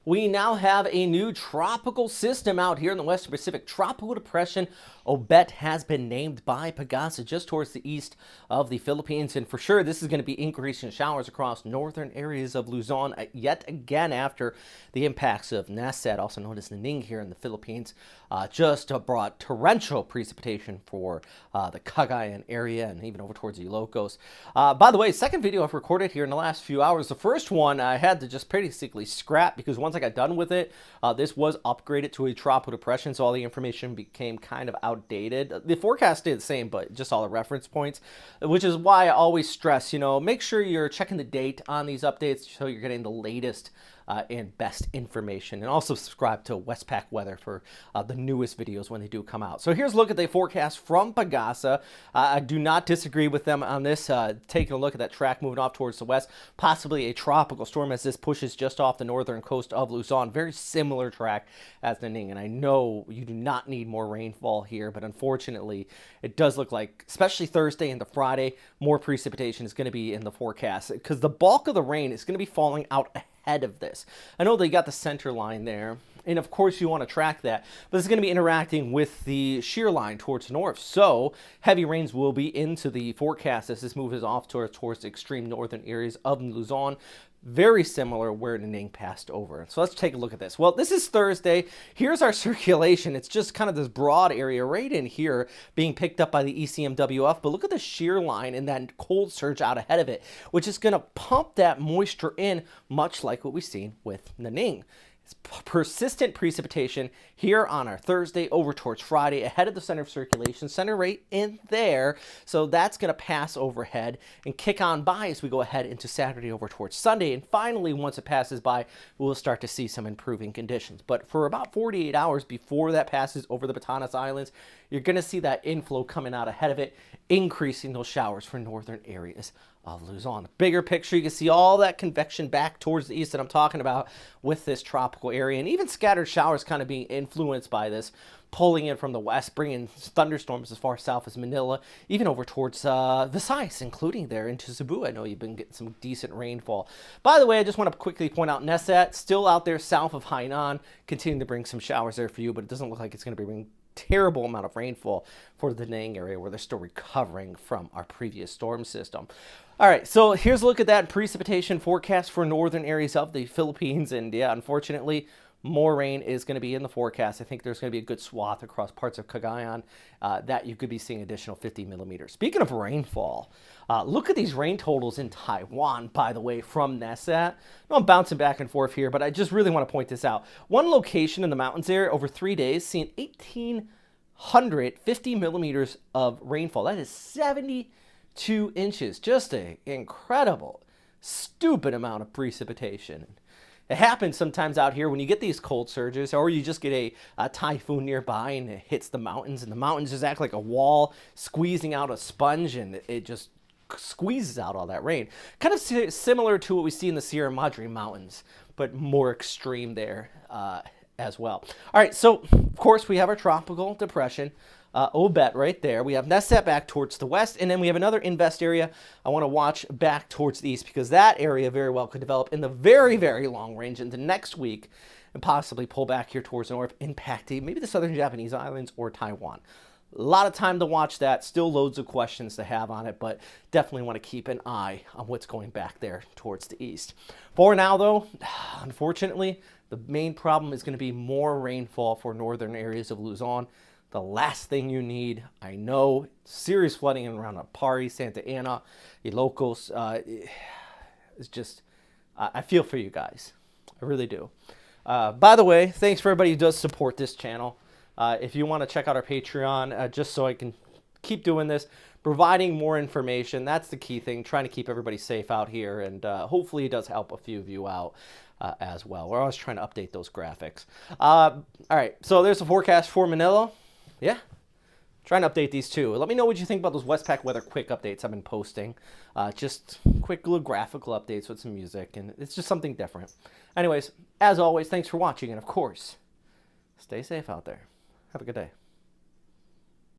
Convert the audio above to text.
We now have a new tropical system out here in the Western Pacific. Tropical Depression Obet has been named by Pagasa just towards the east of the Philippines. And for sure, this is going to be increasing showers across northern areas of Luzon yet again after the impacts of Nesat, also known as Naning here in the Philippines, just brought torrential precipitation for the Cagayan area and even over towards Ilocos. By the way, second video I've recorded here in the last few hours. The first one I had to just basically scrap because once I got done with it, this was upgraded to a tropical depression, so all the information became kind of outdated. The forecast stayed the same, but just all the reference points, which is why I always stress, make sure you're checking the date on these updates so you're getting the latest and best information. And also subscribe to Westpac Weather for the newest videos when they do come out. So here's a look at the forecast from Pagasa. I do not disagree with them on this. Taking a look at that track moving off towards the west, possibly a tropical storm as this pushes just off the northern coast of Luzon. Very similar track as Naning. And I know you do not need more rainfall here, but unfortunately, it does look like, especially Thursday into Friday, more precipitation is going to be in the forecast because the bulk of the rain is going to be falling out ahead of this. I know they got the center line there, and of course you want to track that, but it's going to be interacting with the shear line towards the north. So heavy rains will be into the forecast as this moves off towards the extreme northern areas of Luzon. Very similar where Naning passed over. So let's take a look at this. Well, this is Thursday. Here's our circulation. It's just kind of this broad area right in here being picked up by the ECMWF. But look at the shear line and that cold surge out ahead of it, which is going to pump that moisture in, much like what we've seen with Naning. It's persistent precipitation here on our Thursday over towards Friday ahead of the center of circulation, center right in there. So that's going to pass overhead and kick on by as we go ahead into Saturday over towards Sunday. And finally, once it passes by, we'll start to see some improving conditions. But for about 48 hours before that passes over the Batanes Islands, you're going to see that inflow coming out ahead of it, increasing those showers for northern areas of Luzon. Bigger picture, you can see all that convection back towards the east that I'm talking about with this tropical area, and even scattered showers kind of being influenced by this, pulling in from the west, bringing thunderstorms as far south as Manila, even over towards Visayas, including there into Cebu. I know you've been getting some decent rainfall. By the way, I just want to quickly point out Nesat, still out there south of Hainan, continuing to bring some showers there for you, but it doesn't look like it's going to be bringing terrible amount of rainfall for the Naing area where they're still recovering from our previous storm system. All right, so here's a look at that precipitation forecast for northern areas of the Philippines. And yeah, unfortunately, more rain is going to be in the forecast. I think there's going to be a good swath across parts of Cagayan that you could be seeing additional 50 millimeters. Speaking of rainfall, look at these rain totals in Taiwan, by the way, from Nesat. I'm bouncing back and forth here, but I just really want to point this out. One location in the mountains there over 3 days, seeing 1,850 millimeters of rainfall. That is 72 inches. Just an incredible, stupid amount of precipitation. It happens sometimes out here when you get these cold surges, or you just get a typhoon nearby and it hits the mountains, and the mountains just act like a wall squeezing out a sponge, and it just squeezes out all that rain. Kind of similar to what we see in the Sierra Madre Mountains, but more extreme there as well. All right, so of course we have our tropical depression. Obet right there. We have Nesat back towards the west, and then we have another invest area I want to watch back towards the east because that area very well could develop in the very, very long range into next week and possibly pull back here towards the north, impacting maybe the southern Japanese islands or Taiwan. A lot of time to watch that. Still loads of questions to have on it, but definitely want to keep an eye on what's going back there towards the east. For now, though, unfortunately, the main problem is going to be more rainfall for northern areas of Luzon. The last thing you need, I know, serious flooding around Apari, Santa Ana, Ilocos. It's just, I feel for you guys. I really do. By the way, thanks for everybody who does support this channel. If you want to check out our Patreon, just so I can keep doing this, providing more information, that's the key thing, trying to keep everybody safe out here, and hopefully it does help a few of you out as well. We're always trying to update those graphics. All right, so there's the forecast for Manila. Yeah, trying to update these too. Let me know what you think about those Westpac weather quick updates I've been posting. Just quick little graphical updates with some music, and it's just something different. Anyways, as always, thanks for watching, and of course, stay safe out there. Have a good day.